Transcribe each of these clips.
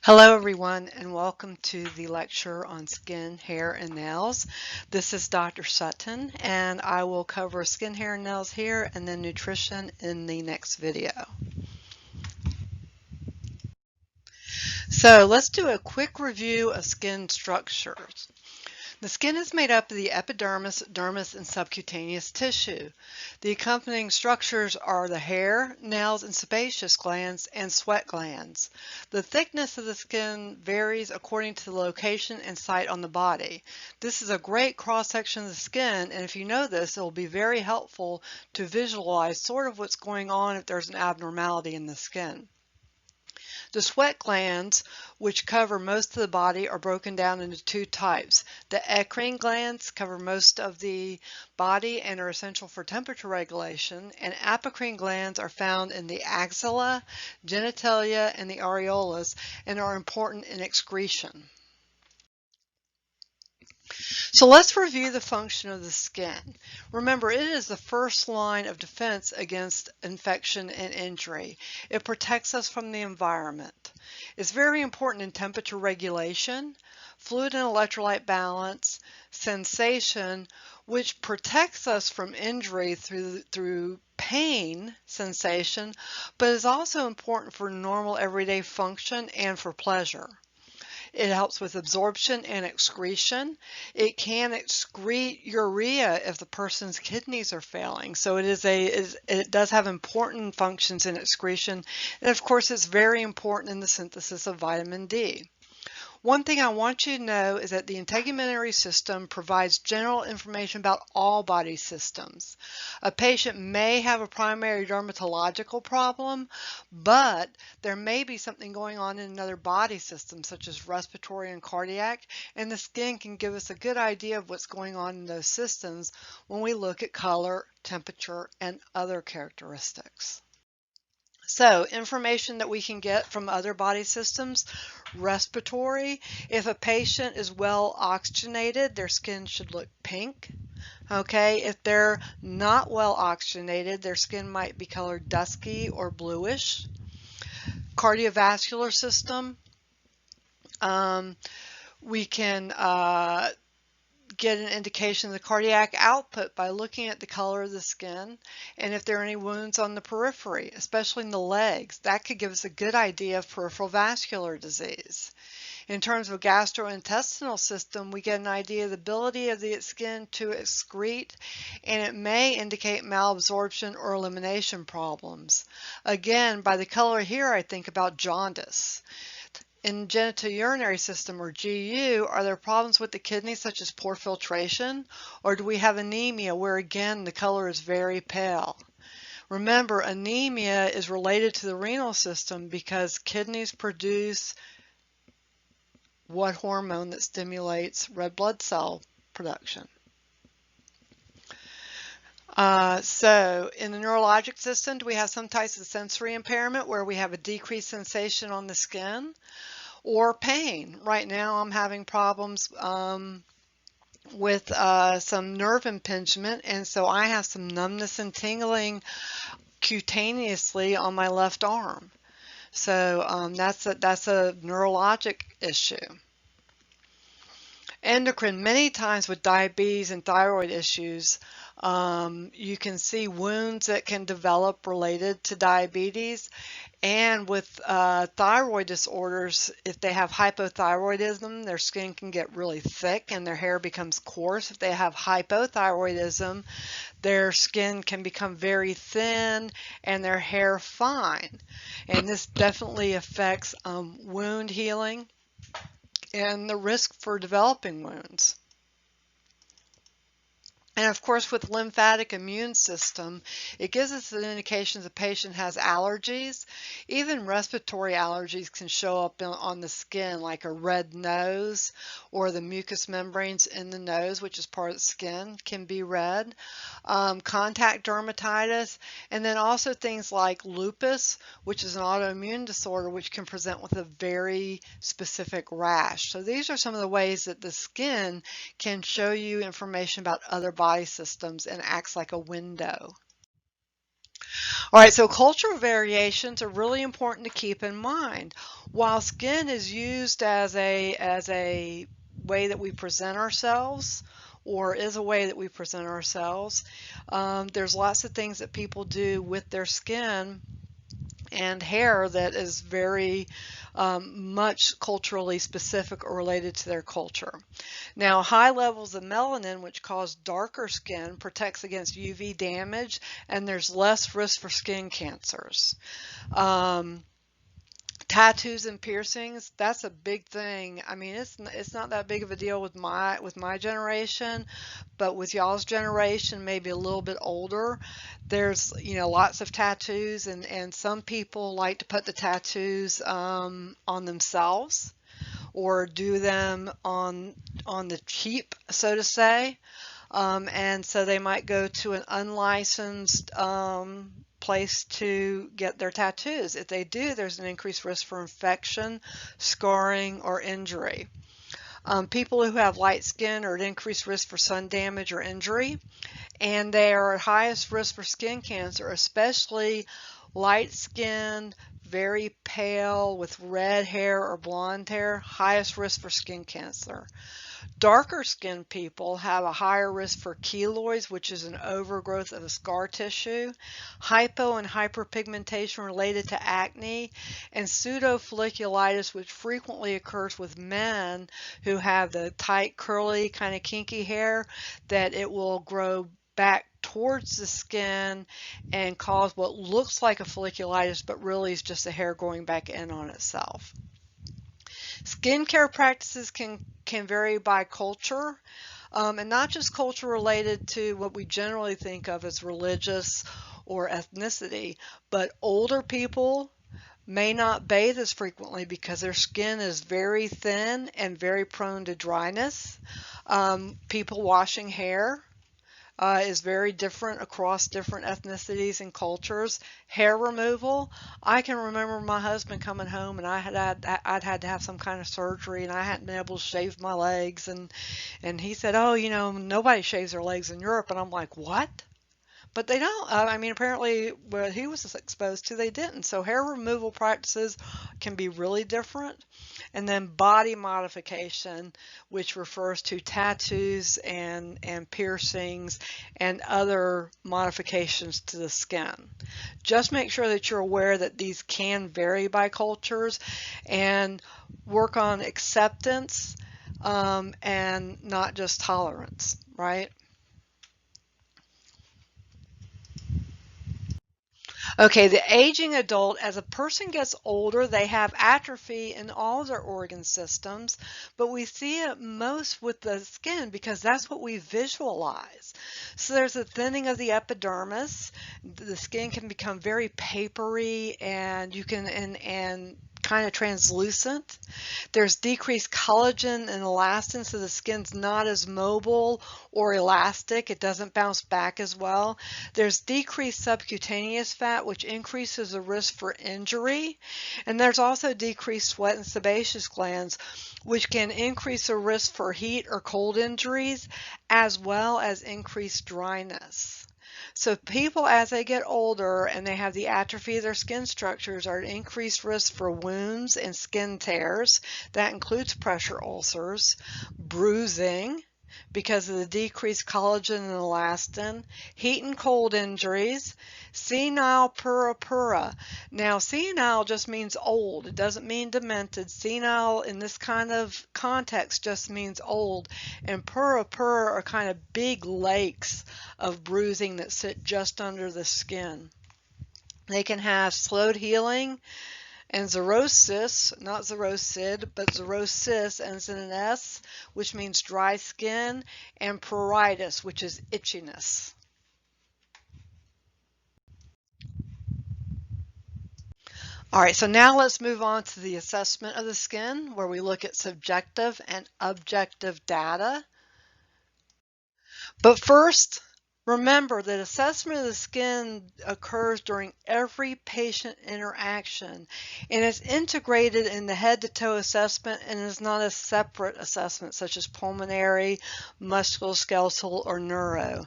Hello everyone and welcome to the lecture on skin, hair, and nails. This is Dr. Sutton and I will cover skin, hair, and nails here and then nutrition in the next video. So let's do a quick review of skin structures. The skin is made up of the epidermis, dermis, and subcutaneous tissue. The accompanying structures are the hair, nails, and sebaceous glands, and sweat glands. The thickness of the skin varies according to the location and site on the body. This is a great cross-section of the skin, and if you know this, it will be very helpful to visualize sort of what's going on if there's an abnormality in the skin. The sweat glands, which cover most of the body, are broken down into two types. The eccrine glands cover most of the body and are essential for temperature regulation, and apocrine glands are found in the axilla, genitalia, and the areolas and are important in excretion. So let's review the function of the skin. Remember, it is the first line of defense against infection and injury. It protects us from the environment. It's very important in temperature regulation, fluid and electrolyte balance, sensation, which protects us from injury through pain sensation, but is also important for normal everyday function and for pleasure. It helps with absorption and excretion. It can excrete urea if the person's kidneys are failing. So it does have important functions in excretion. And of course, it's very important in the synthesis of vitamin D. One thing I want you to know is that the integumentary system provides general information about all body systems. A patient may have a primary dermatological problem, but there may be something going on in another body system, such as respiratory and cardiac, and the skin can give us a good idea of what's going on in those systems when we look at color, temperature, and other characteristics. So, information that we can get from other body systems. Respiratory, if a patient is well oxygenated, their skin should look pink. Okay, if they're not well oxygenated, their skin might be colored dusky or bluish. Cardiovascular system, we can get an indication of the cardiac output by looking at the color of the skin and if there are any wounds on the periphery, especially in the legs. That could give us a good idea of peripheral vascular disease. In terms of gastrointestinal system, we get an idea of the ability of the skin to excrete, and it may indicate malabsorption or elimination problems. Again, by the color here, I think about jaundice. In genitourinary system, or GU, are there problems with the kidneys such as poor filtration, or do we have anemia where again the color is very pale? Remember, anemia is related to the renal system because kidneys produce what hormone that stimulates red blood cell production? So in the neurologic system, do we have some types of sensory impairment where we have a decreased sensation on the skin or pain? Right now I'm having problems with some nerve impingement, and so I have some numbness and tingling cutaneously on my left arm. So that's a neurologic issue. Endocrine, many times with diabetes and thyroid issues, you can see wounds that can develop related to diabetes, and with thyroid disorders, if they have hypothyroidism, their skin can get really thick and their hair becomes coarse. If they have hypothyroidism, their skin can become very thin and their hair fine. And this definitely affects wound healing and the risk for developing wounds. And of course, with lymphatic immune system, it gives us an indication the patient has allergies. Even respiratory allergies can show up on the skin, like a red nose, or the mucous membranes in the nose, which is part of the skin, can be red. Contact dermatitis, and then also things like lupus, which is an autoimmune disorder, which can present with a very specific rash. So these are some of the ways that the skin can show you information about other body systems and acts like a window. All right, so cultural variations are really important to keep in mind. While skin is used as a way that we present ourselves, or is a way that we present ourselves, there's lots of things that people do with their skin and hair that is very much culturally specific or related to their culture. Now, high levels of melanin, which cause darker skin, protects against UV damage, and there's less risk for skin cancers. Um, Tattoos and piercings, that's a big thing. I mean, it's not that big of a deal with my generation, but with y'all's generation, maybe a little bit older, there's, lots of tattoos, and some people like to put the tattoos on themselves or do them on the cheap, so to say. And so they might go to an unlicensed place to get their tattoos. If they do, there's an increased risk for infection, scarring, or injury. People who have light skin are at increased risk for sun damage or injury, and they are at highest risk for skin cancer, especially light skinned, very pale with red hair or blonde hair, highest risk for skin cancer. Darker skinned people have a higher risk for keloids, which is an overgrowth of scar tissue, hypo and hyperpigmentation related to acne, and pseudofolliculitis, which frequently occurs with men who have the tight, curly, kind of kinky hair, that it will grow back towards the skin and cause what looks like a folliculitis, but really is just the hair growing back in on itself. Skincare practices can vary by culture, and not just culture related to what we generally think of as religious or ethnicity, but older people may not bathe as frequently because their skin is very thin and very prone to dryness. People washing hair is very different across different ethnicities and cultures. Hair removal, I can remember my husband coming home and I'd had to have some kind of surgery and I hadn't been able to shave my legs, and he said, "Oh, nobody shaves their legs in Europe." And I'm like, "What?" But they don't. I mean, apparently, where he was exposed to, they didn't. So hair removal practices can be really different. And then body modification, which refers to tattoos and piercings and other modifications to the skin. Just make sure that you're aware that these can vary by cultures, and work on acceptance and not just tolerance, right? Okay, the aging adult, as a person gets older, they have atrophy in all their organ systems, but we see it most with the skin because that's what we visualize. So there's a thinning of the epidermis. The skin can become very papery, and you can and kind of translucent. There's decreased collagen and elastin, so the skin's not as mobile or elastic. It doesn't bounce back as well. There's decreased subcutaneous fat, which increases the risk for injury. And there's also decreased sweat and sebaceous glands, which can increase the risk for heat or cold injuries, as well as increased dryness. So people, as they get older and they have the atrophy of their skin structures, are at increased risk for wounds and skin tears. That includes pressure ulcers, bruising, because of the decreased collagen and elastin, heat and cold injuries, senile purpura. Now, senile just means old. It doesn't mean demented. Senile in this kind of context just means old. And purpura are kind of big lakes of bruising that sit just under the skin. They can have slowed healing, and xerosis, not xerocid, but xerosis ends in an S, which means dry skin, and pruritus, which is itchiness. All right, so now let's move on to the assessment of the skin, where we look at subjective and objective data. But first, Remember that assessment of the skin occurs during every patient interaction and is integrated in the head-to-toe assessment and is not a separate assessment such as pulmonary, musculoskeletal, or neuro.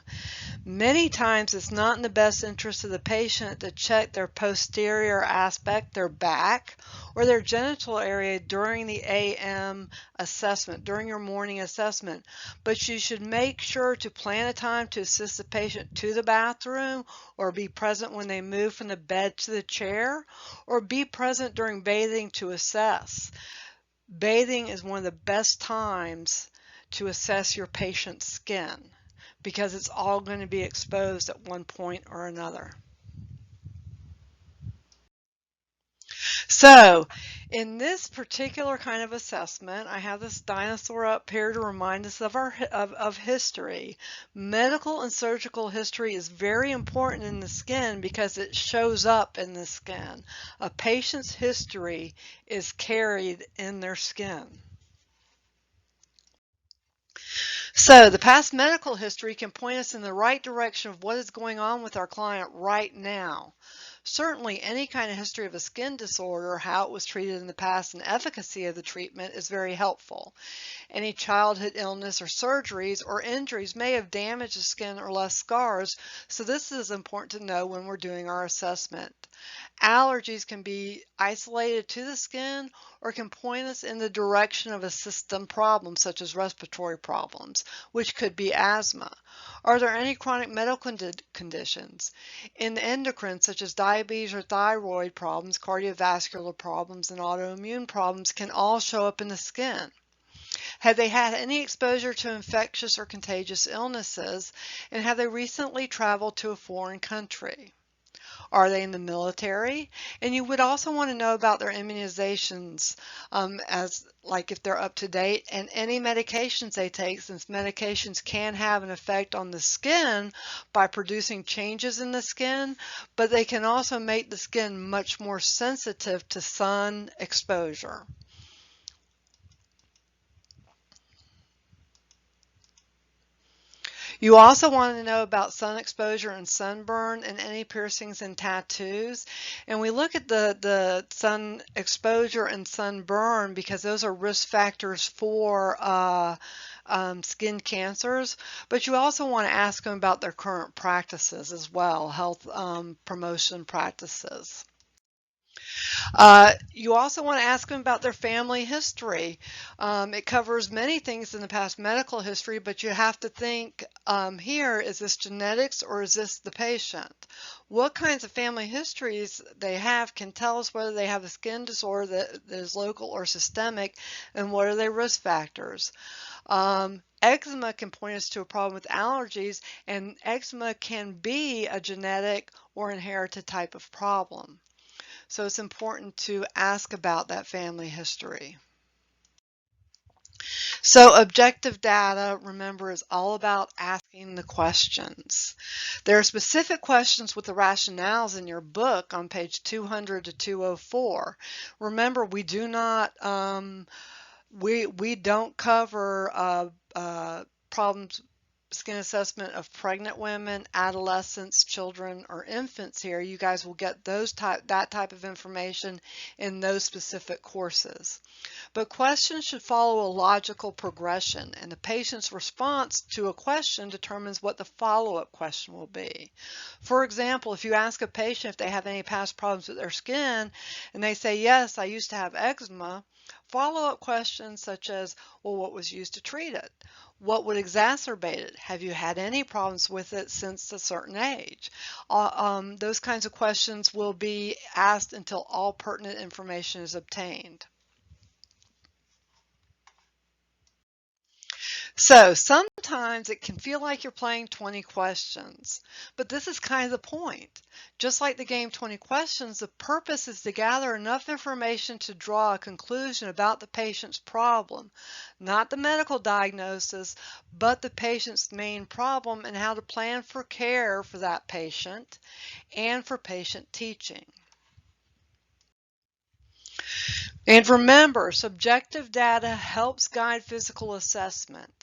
Many times it's not in the best interest of the patient to check their posterior aspect, their back, or their genital area during the AM assessment, during your morning assessment. But you should make sure to plan a time to assist the patient to the bathroom, or be present when they move from the bed to the chair, or be present during bathing to assess. Bathing is one of the best times to assess your patient's skin, because it's all going to be exposed at one point or another. So, in this particular kind of assessment, I have this dinosaur up here to remind us of of history. Medical and surgical history is very important in the skin because it shows up in the skin. A patient's history is carried in their skin. So the past medical history can point us in the right direction of what is going on with our client right now. Certainly, any kind of history of a skin disorder, how it was treated in the past, and efficacy of the treatment is very helpful. Any childhood illness or surgeries or injuries may have damaged the skin or left scars, so this is important to know when we're doing our assessment. Allergies can be isolated to the skin or can point us in the direction of a system problem such as respiratory problems, which could be asthma. Are there any chronic medical conditions? In endocrine, such as diabetes or thyroid problems, cardiovascular problems, and autoimmune problems can all show up in the skin. Have they had any exposure to infectious or contagious illnesses? And have they recently traveled to a foreign country? Are they in the military? And you would also want to know about their immunizations, as like if they're up to date, and any medications they take, since medications can have an effect on the skin by producing changes in the skin, but they can also make the skin much more sensitive to sun exposure. You also want to know about sun exposure and sunburn and any piercings and tattoos. And we look at the sun exposure and sunburn because those are risk factors for skin cancers. But you also want to ask them about their current practices as well, health promotion practices. You also want to ask them about their family history. It covers many things in the past medical history, but you have to think here, is this genetics or is this the patient? What kinds of family histories they have can tell us whether they have a skin disorder that is local or systemic, and what are their risk factors. Eczema can point us to a problem with allergies, and eczema can be a genetic or inherited type of problem. So it's important to ask about that family history. So objective data, remember, is all about asking the questions. There are specific questions with the rationales in your book on page 200 to 204. Remember, we do not, we don't cover problems, skin assessment of pregnant women, adolescents, children, or infants here. You guys will get that type of information in those specific courses. But questions should follow a logical progression, and the patient's response to a question determines what the follow-up question will be. For example, if you ask a patient if they have any past problems with their skin, and they say, yes, I used to have eczema, follow-up questions such as, well, what was used to treat it? What would exacerbate it? Have you had any problems with it since a certain age? Those kinds of questions will be asked until all pertinent information is obtained. So sometimes it can feel like you're playing 20 questions, but this is kind of the point. Just like the game 20 questions, the purpose is to gather enough information to draw a conclusion about the patient's problem, not the medical diagnosis, but the patient's main problem and how to plan for care for that patient and for patient teaching. And remember, subjective data helps guide physical assessment.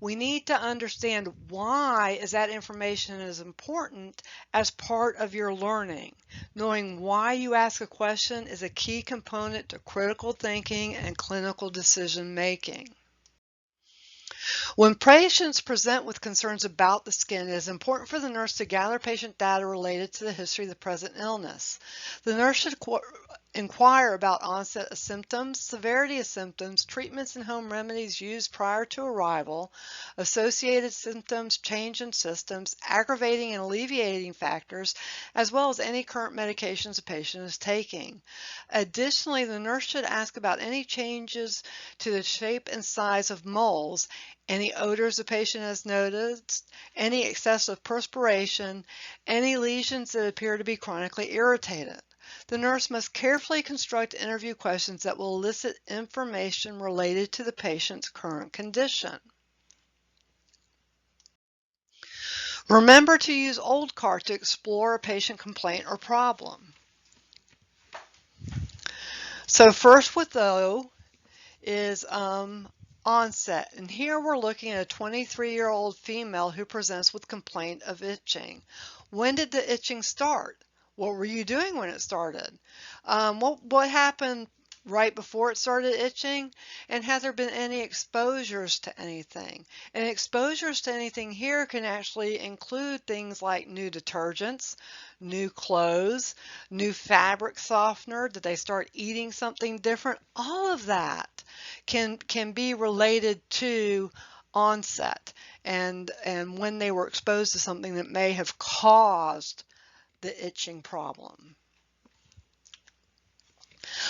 We need to understand why is that information is important as part of your learning. Knowing why you ask a question is a key component to critical thinking and clinical decision making. When patients present with concerns about the skin, it is important for the nurse to gather patient data related to the history of the present illness. The nurse should inquire about onset of symptoms, severity of symptoms, treatments and home remedies used prior to arrival, associated symptoms, change in systems, aggravating and alleviating factors, as well as any current medications the patient is taking. Additionally, the nurse should ask about any changes to the shape and size of moles, any odors the patient has noticed, any excessive perspiration, any lesions that appear to be chronically irritated. The nurse must carefully construct interview questions that will elicit information related to the patient's current condition. Remember to use OldCart to explore a patient complaint or problem. So first with O is onset, and here we're looking at a 23-year-old female who presents with complaint of itching. When did the itching start? What were you doing when it started? What happened right before it started itching? And has there been any exposures to anything? And exposures to anything here can actually include things like new detergents, new clothes, new fabric softener. Did they start eating something different? All of that can be related to onset and when they were exposed to something that may have caused the itching problem.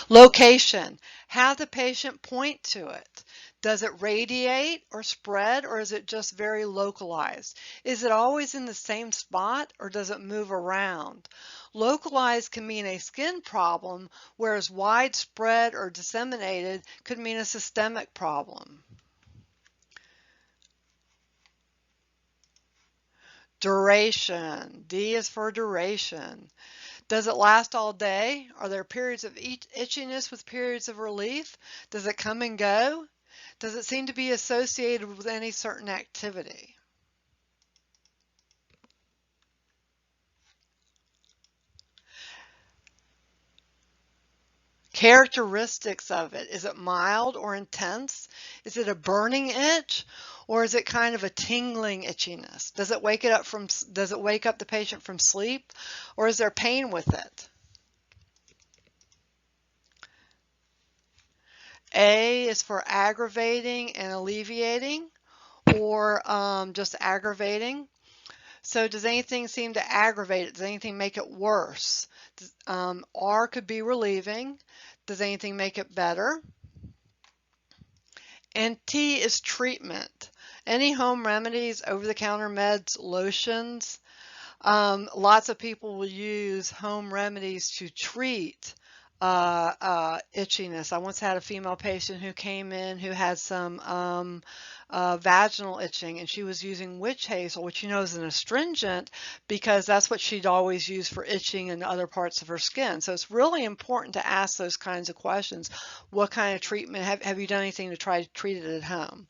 Location. Have the patient point to it. Does it radiate or spread, or is it just very localized? Is it always in the same spot, or does it move around? Localized can mean a skin problem, whereas widespread or disseminated could mean a systemic problem. Duration. D is for duration. Does it last all day? Are there periods of itchiness with periods of relief? Does it come and go? Does it seem to be associated with any certain activity? Characteristics of it. Is it mild or intense? Is it a burning itch, or is it kind of a tingling itchiness? Does it wake up the patient from sleep, or is there pain with it? A is for aggravating and alleviating, or just aggravating. So does anything seem to aggravate it? Does anything make it worse? R could be relieving. Does anything make it better? And T is treatment. Any home remedies, over-the-counter meds, lotions. Lots of people will use home remedies to treat itchiness. I once had a female patient who came in who had some vaginal itching, and she was using witch hazel, which you know is an astringent, because that's what she'd always use for itching in other parts of her skin. So it's really important to ask those kinds of questions. What kind of treatment have you done anything to try to treat it at home?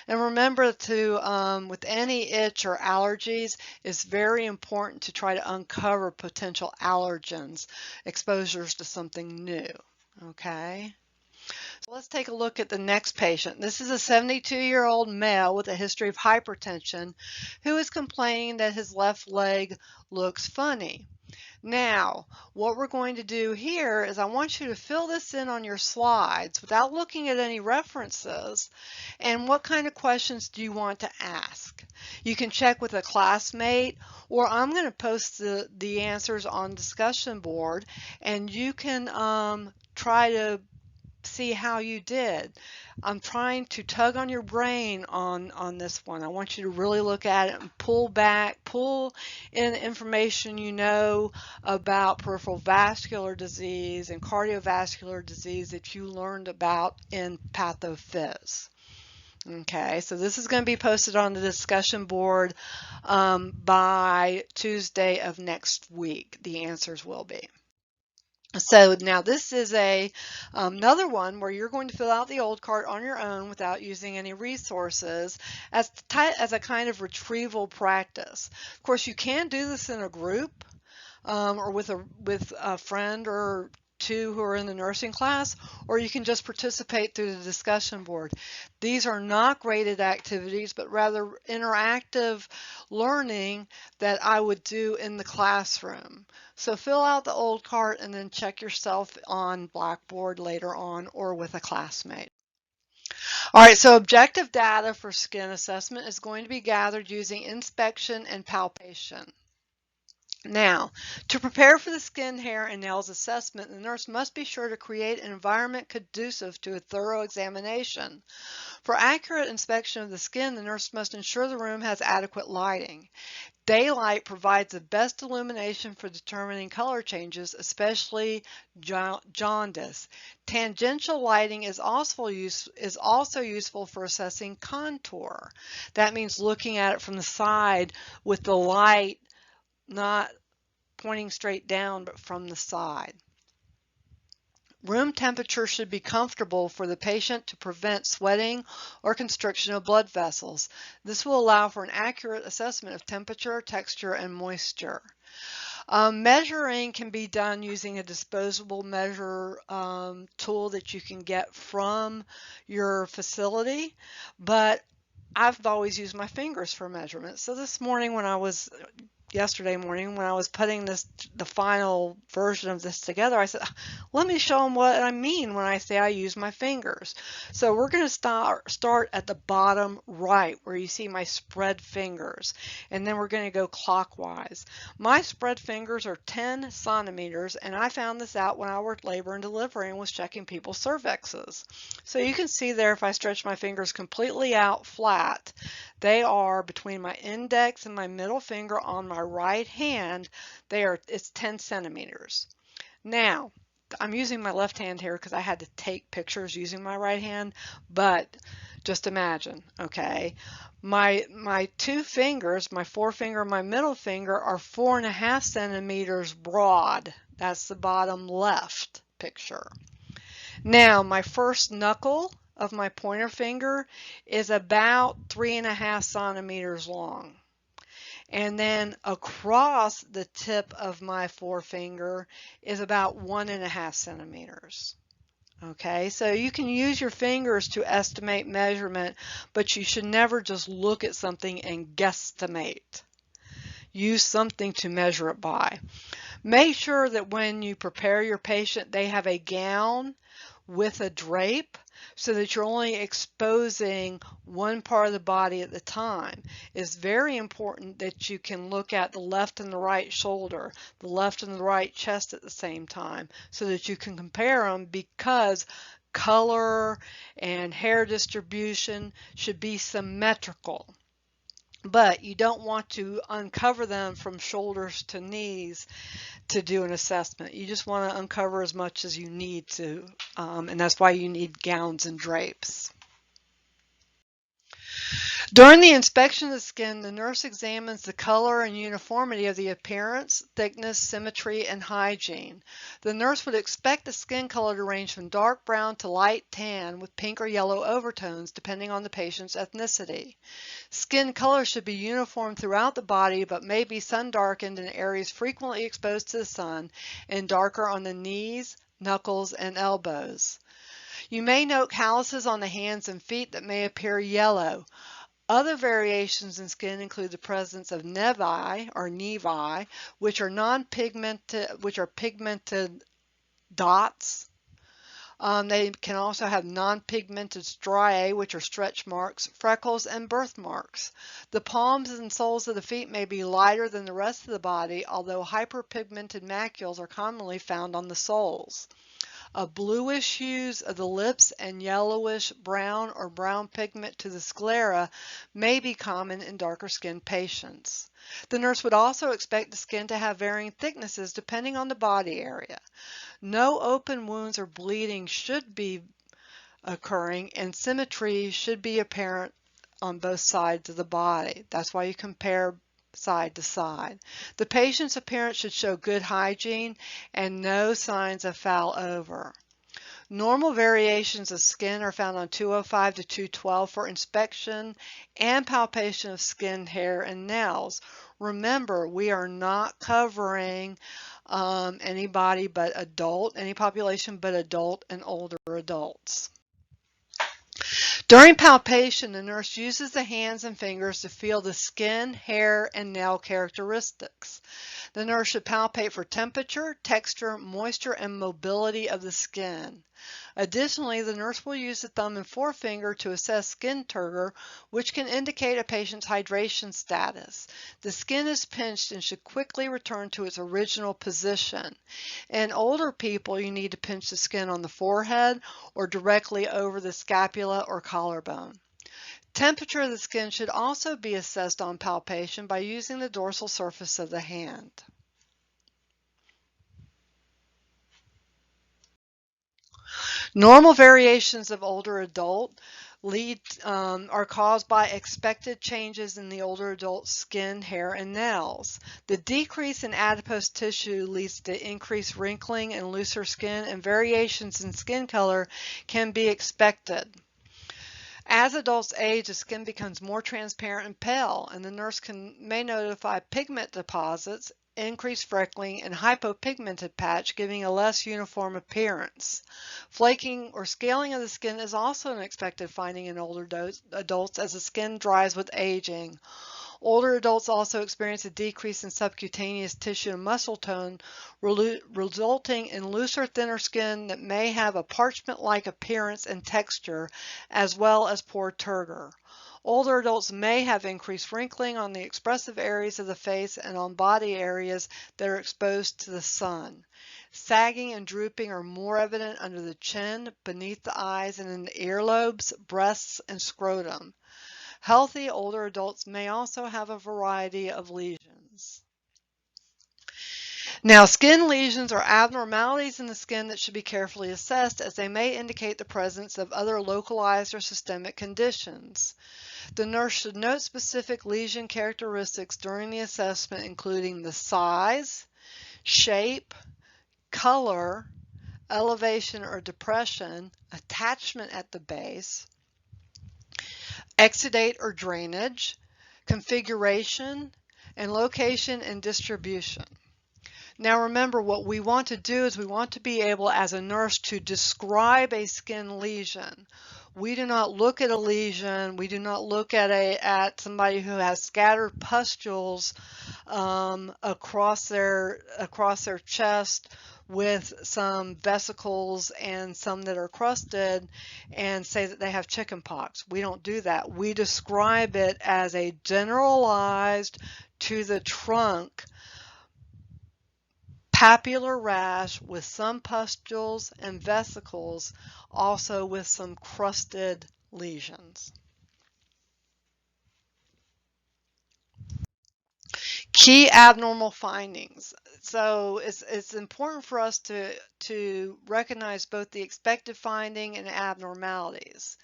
And remember to, with any itch or allergies, it's very important to try to uncover potential allergens, exposures to something new. Okay. So let's take a look at the next patient. This is a 72-year-old male with a history of hypertension who is complaining that his left leg looks funny. Now, what we're going to do here is I want you to fill this in on your slides without looking at any references. And what kind of questions do you want to ask? You can check with a classmate, or I'm going to post the answers on discussion board, and you can try to see how you did. I'm trying to tug on your brain on this one. I want you to really look at it and pull in information you know about peripheral vascular disease and cardiovascular disease that you learned about in pathophys. Okay, so this is going to be posted on the discussion board by Tuesday of next week. The answers will be. So now this is another one where you're going to fill out the old card on your own without using any resources as a kind of retrieval practice. Of course, you can do this in a group or with a friend or two who are in the nursing class, or you can just participate through the discussion board. These are not graded activities, but rather interactive learning that I would do in the classroom. So fill out the old card and then check yourself on Blackboard later on or with a classmate. All right, so objective data for skin assessment is going to be gathered using inspection and palpation. Now, to prepare for the skin, hair, and nails assessment, the nurse must be sure to create an environment conducive to a thorough examination. For accurate inspection of the skin, the nurse must ensure the room has adequate lighting. Daylight provides the best illumination for determining color changes, especially jaundice. Tangential lighting is also useful for assessing contour. That means looking at it from the side with the light not pointing straight down, but from the side. Room temperature should be comfortable for the patient to prevent sweating or constriction of blood vessels. This will allow for an accurate assessment of temperature, texture, and moisture. Measuring can be done using a disposable measure tool that you can get from your facility, but I've always used my fingers for measurement. So yesterday morning when I was putting the final version of this together, I said, let me show them what I mean when I say I use my fingers. So we're going to start at the bottom right where you see my spread fingers, and then we're going to go clockwise. My spread fingers are 10 centimeters, and I found this out when I worked labor and delivery and was checking people's cervixes. So you can see there, if I stretch my fingers completely out flat, they are between my index and my middle finger on my right hand. It's 10 centimeters. Now, I'm using my left hand here because I had to take pictures using my right hand, but just imagine, okay? My two fingers, my forefinger and my middle finger, are 4.5 centimeters broad. That's the bottom left picture. Now, my first knuckle of my pointer finger is about 3.5 centimeters long. And then across the tip of my forefinger is about 1.5 centimeters. Okay, so you can use your fingers to estimate measurement, but you should never just look at something and guesstimate. Use something to measure it by. Make sure that when you prepare your patient, they have a gown with a drape so that you're only exposing one part of the body at the time. It's very important that you can look at the left and the right shoulder, the left and the right chest at the same time so that you can compare them, because color and hair distribution should be symmetrical. But you don't want to uncover them from shoulders to knees to do an assessment. You just want to uncover as much as you need to, and that's why you need gowns and drapes. During the inspection of the skin, the nurse examines the color and uniformity of the appearance, thickness, symmetry, and hygiene. The nurse would expect the skin color to range from dark brown to light tan with pink or yellow overtones depending on the patient's ethnicity. Skin color should be uniform throughout the body but may be sun-darkened in areas frequently exposed to the sun and darker on the knees, knuckles, and elbows. You may note calluses on the hands and feet that may appear yellow. Other variations in skin include the presence of nevi or nevi, which are pigmented dots. They can also have non-pigmented striae, which are stretch marks, freckles, and birthmarks. The palms and soles of the feet may be lighter than the rest of the body, although hyperpigmented macules are commonly found on the soles. A bluish hues of the lips and yellowish brown or brown pigment to the sclera may be common in darker skinned patients. The nurse would also expect the skin to have varying thicknesses depending on the body area. No open wounds or bleeding should be occurring, and symmetry should be apparent on both sides of the body. That's why you compare side to side. The patient's appearance should show good hygiene and no signs of foul odor. Normal variations of skin are found on 205 to 212 for inspection and palpation of skin, hair, and nails. Remember, we are not covering anybody but any population but adult and older adults. During palpation, the nurse uses the hands and fingers to feel the skin, hair, and nail characteristics. The nurse should palpate for temperature, texture, moisture, and mobility of the skin. Additionally, the nurse will use the thumb and forefinger to assess skin turgor, which can indicate a patient's hydration status. The skin is pinched and should quickly return to its original position. In older people, you need to pinch the skin on the forehead or directly over the scapula or collarbone. Temperature of the skin should also be assessed on palpation by using the dorsal surface of the hand. Normal variations of older adult are caused by expected changes in the older adult's skin, hair, and nails. The decrease in adipose tissue leads to increased wrinkling and looser skin, and variations in skin color can be expected. As adults age, the skin becomes more transparent and pale, and the nurse may notify pigment deposits, increased freckling, and hypopigmented patch, giving a less uniform appearance. Flaking or scaling of the skin is also an expected finding in older adults as the skin dries with aging. Older adults also experience a decrease in subcutaneous tissue and muscle tone, resulting in looser, thinner skin that may have a parchment-like appearance and texture, as well as poor turgor. Older adults may have increased wrinkling on the expressive areas of the face and on body areas that are exposed to the sun. Sagging and drooping are more evident under the chin, beneath the eyes, and in the earlobes, breasts, and scrotum. Healthy older adults may also have a variety of lesions. Now, skin lesions are abnormalities in the skin that should be carefully assessed, as they may indicate the presence of other localized or systemic conditions. The nurse should note specific lesion characteristics during the assessment, including the size, shape, color, elevation or depression, attachment at the base, exudate or drainage, configuration, and location and distribution. Now remember, what we want to do is we want to be able, as a nurse, to describe a skin lesion. We do not look at a lesion. We do not look at somebody who has scattered pustules across their chest with some vesicles and some that are crusted and say that they have chicken pox. We don't do that. We describe it as a generalized to the trunk papular rash with some pustules and vesicles, also with some crusted lesions. Key abnormal findings. So it's important for us to recognize both the expected finding and abnormalities.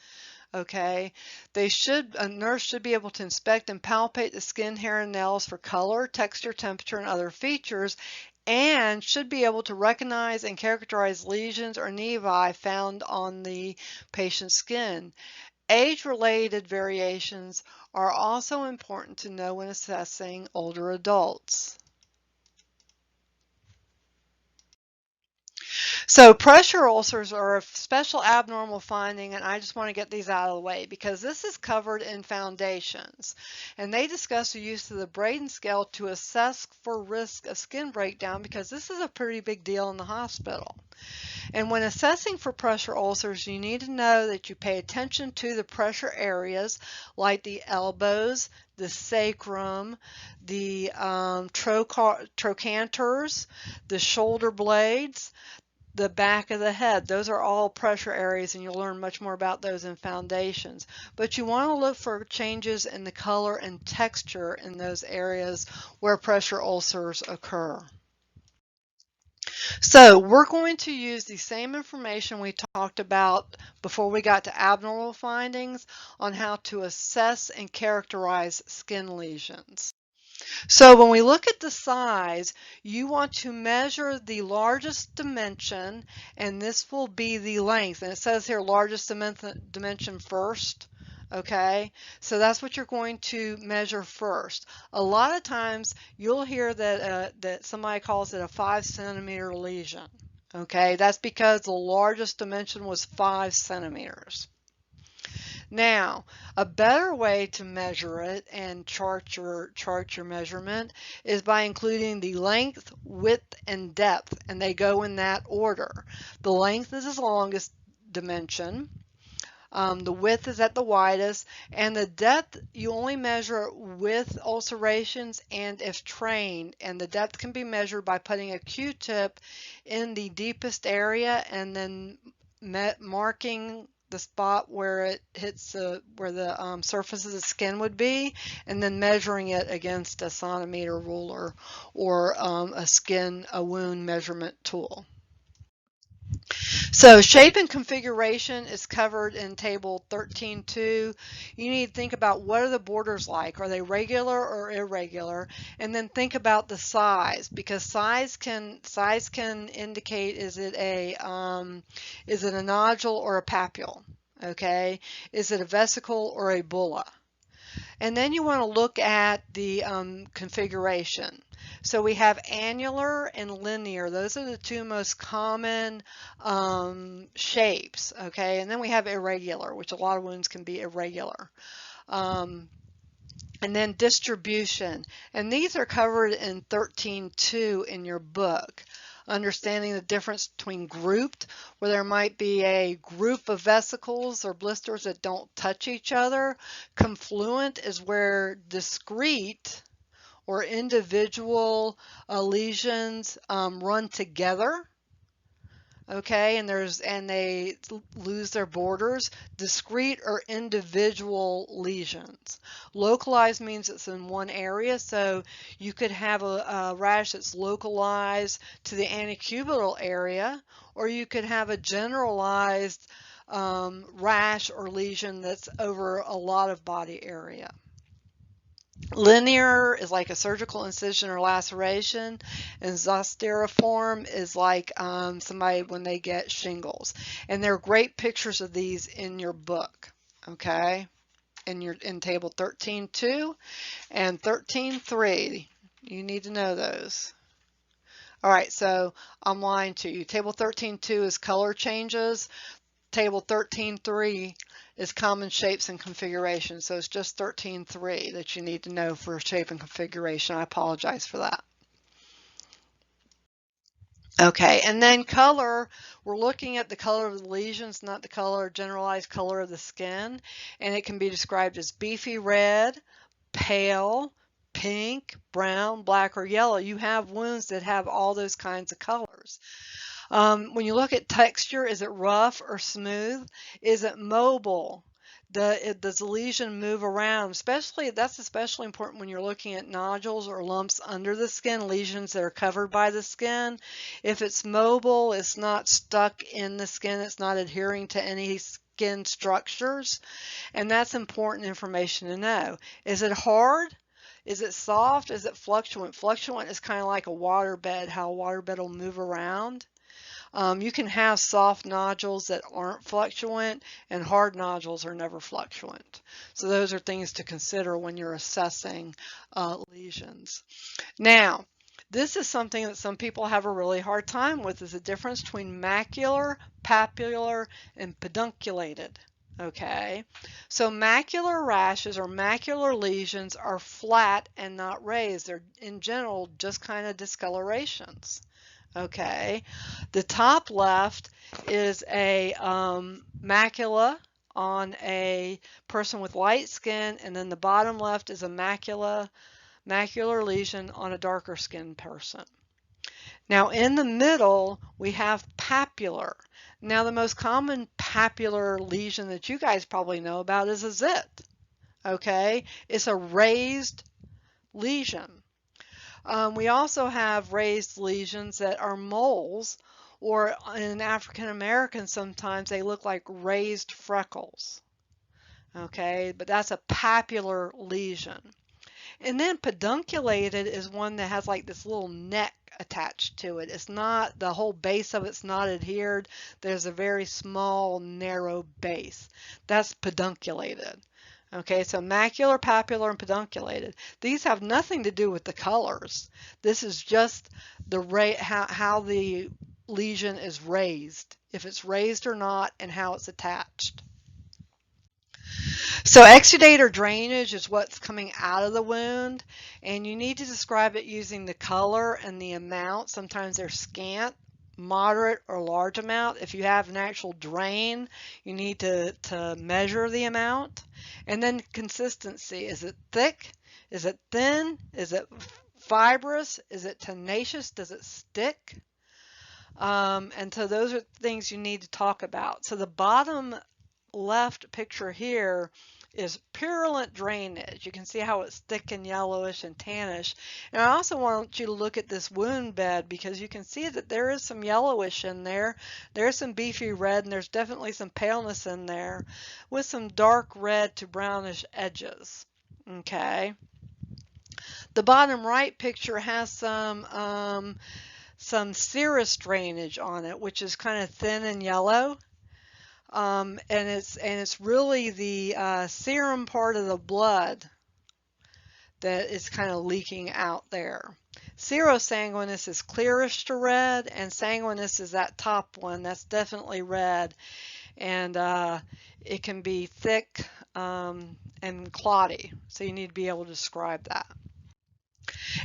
Okay, a nurse should be able to inspect and palpate the skin, hair, and nails for color, texture, temperature, and other features, and should be able to recognize and characterize lesions or nevi found on the patient's skin. Age-related variations are also important to know when assessing older adults. So pressure ulcers are a special abnormal finding, and I just want to get these out of the way because this is covered in Foundations, and they discuss the use of the Braden scale to assess for risk of skin breakdown, because this is a pretty big deal in the hospital. And when assessing for pressure ulcers, you need to know that you pay attention to the pressure areas like the elbows, the sacrum, the trochanters, the shoulder blades, the back of the head. Those are all pressure areas, and you'll learn much more about those in Foundations. But you want to look for changes in the color and texture in those areas where pressure ulcers occur. So we're going to use the same information we talked about before we got to abnormal findings on how to assess and characterize skin lesions. So when we look at the size, you want to measure the largest dimension, and this will be the length. And it says here largest dimension first. Okay, so that's what you're going to measure first. A lot of times you'll hear that somebody calls it a 5 centimeter lesion. Okay, that's because the largest dimension was 5 centimeters. Now, a better way to measure it and chart your measurement is by including the length, width, and depth, and they go in that order. The length is the longest dimension. The width is at the widest, and the depth you only measure with ulcerations and if trained, and the depth can be measured by putting a Q-tip in the deepest area and then marking the spot where it hits where the surface of the skin would be, and then measuring it against a centimeter ruler or a wound measurement tool. So shape and configuration is covered in table 13.2. You need to think about what are the borders like? Are they regular or irregular? And then think about the size, because size can indicate is it a nodule or a papule? Okay, is it a vesicle or a bulla? And then you want to look at the configuration. So we have annular and linear. Those are the two most common shapes, okay? And then we have irregular, which a lot of wounds can be irregular. And then distribution. And these are covered in 13.2 in your book. Understanding the difference between grouped, where there might be a group of vesicles or blisters that don't touch each other. Confluent is where discrete or individual lesions run together. Okay, and they lose their borders. Discrete or individual lesions. Localized means it's in one area, so you could have a rash that's localized to the antecubital area, or you could have a generalized rash or lesion that's over a lot of body area. Linear is like a surgical incision or laceration, and zosteroform is like somebody when they get shingles. And there are great pictures of these in your book, okay? In table 13.2 and 13.3. You need to know those. All right, so I'm lying to you. Table 13.2 is color changes. Table 13.3 is common shapes and configuration. So it's just 13.3 that you need to know for shape and configuration. I apologize for that. Okay, and then color, we're looking at the color of the lesions, not the color, generalized color of the skin. And it can be described as beefy red, pale, pink, brown, black, or yellow. You have wounds that have all those kinds of colors. When you look at texture, is it rough or smooth? Is it mobile? Does the lesion move around? That's especially important when you're looking at nodules or lumps under the skin, lesions that are covered by the skin. If it's mobile, it's not stuck in the skin, it's not adhering to any skin structures, and that's important information to know. Is it hard? Is it soft? Is it fluctuant? Fluctuant is kind of like a waterbed, how a waterbed will move around. You can have soft nodules that aren't fluctuant, and hard nodules are never fluctuant. So those are things to consider when you're assessing lesions. Now, this is something that some people have a really hard time with, is the difference between macular, papular, and pedunculated. Okay, so macular rashes or macular lesions are flat and not raised. They're in general just kind of discolorations. Okay, the top left is a macula on a person with light skin, and then the bottom left is a macular lesion on a darker skinned person. Now in the middle we have papular. Now the most common papular lesion that you guys probably know about is a zit. Okay, it's a raised lesion. We also have raised lesions that are moles, or in African Americans sometimes they look like raised freckles. Okay, but that's a papular lesion. And then pedunculated is one that has like this little neck attached to it. It's not, the whole base of it's not adhered. There's a very small, narrow base. That's pedunculated. Okay, so macular, papular, and pedunculated. These have nothing to do with the colors. This is just the how the lesion is raised, if it's raised or not, and how it's attached. So exudate or drainage is what's coming out of the wound, and you need to describe it using the color and the amount. Sometimes they're scant, moderate, or large amount. If you have an actual drain, you need to measure the amount. And then consistency. Is it thick? Is it thin? Is it fibrous? Is it tenacious? Does it stick? And so those are things you need to talk about. So the bottom left picture here is purulent drainage. You can see how it's thick and yellowish and tannish. And I also want you to look at this wound bed, because you can see that there is some yellowish in there. There's some beefy red, and there's definitely some paleness in there with some dark red to brownish edges. Okay. The bottom right picture has some serous drainage on it, which is kind of thin and yellow. And it's really the serum part of the blood that is kind of leaking out there. Serosanguinous is clearish to red, and sanguinous is that top one. That's definitely red, and it can be thick and clotty, so you need to be able to describe that.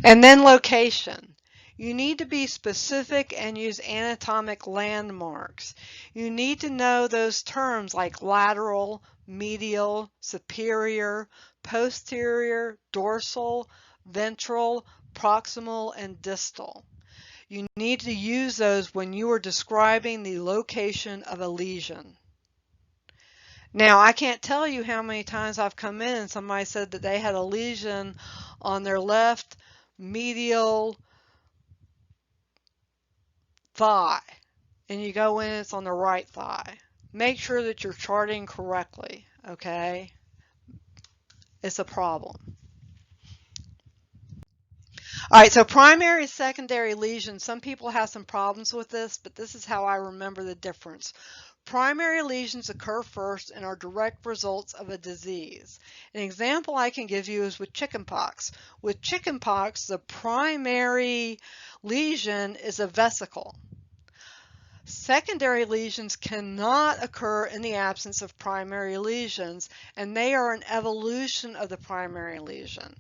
And then location. You need to be specific and use anatomic landmarks. You need to know those terms like lateral, medial, superior, posterior, dorsal, ventral, proximal, and distal. You need to use those when you are describing the location of a lesion. Now, I can't tell you how many times I've come in and somebody said that they had a lesion on their left medial thigh, and you go in, it's on the right thigh. Make sure that you're charting correctly, okay? It's a problem. All right, so primary, secondary lesions. Some people have some problems with this, but this is how I remember the difference. Primary lesions occur first and are direct results of a disease. An example I can give you is with chickenpox. With chickenpox, the primary lesion is a vesicle. Secondary lesions cannot occur in the absence of primary lesions, and they are an evolution of the primary lesion.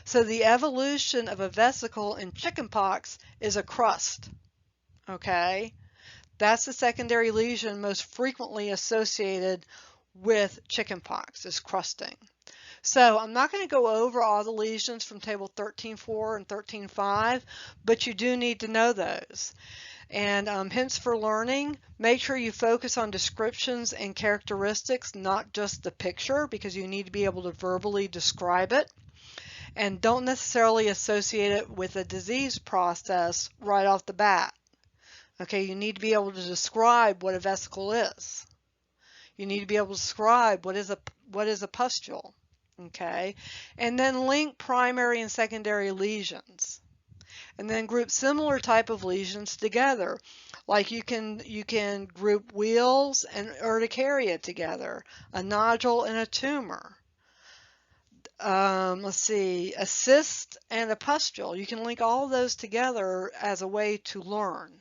So the evolution of a vesicle in chickenpox is a crust, okay? That's the secondary lesion most frequently associated with chickenpox, is crusting. So I'm not going to go over all the lesions from table 13.4 and 13.5, but you do need to know those. And hints for learning, make sure you focus on descriptions and characteristics, not just the picture, because you need to be able to verbally describe it. And don't necessarily associate it with a disease process right off the bat. Okay, you need to be able to describe what a vesicle is. You need to be able to describe what is a pustule. Okay, and then link primary and secondary lesions. And then group similar type of lesions together. Like you can group wheals and urticaria together, a nodule and a tumor. Let's see, a cyst and a pustule. You can link all of those together as a way to learn.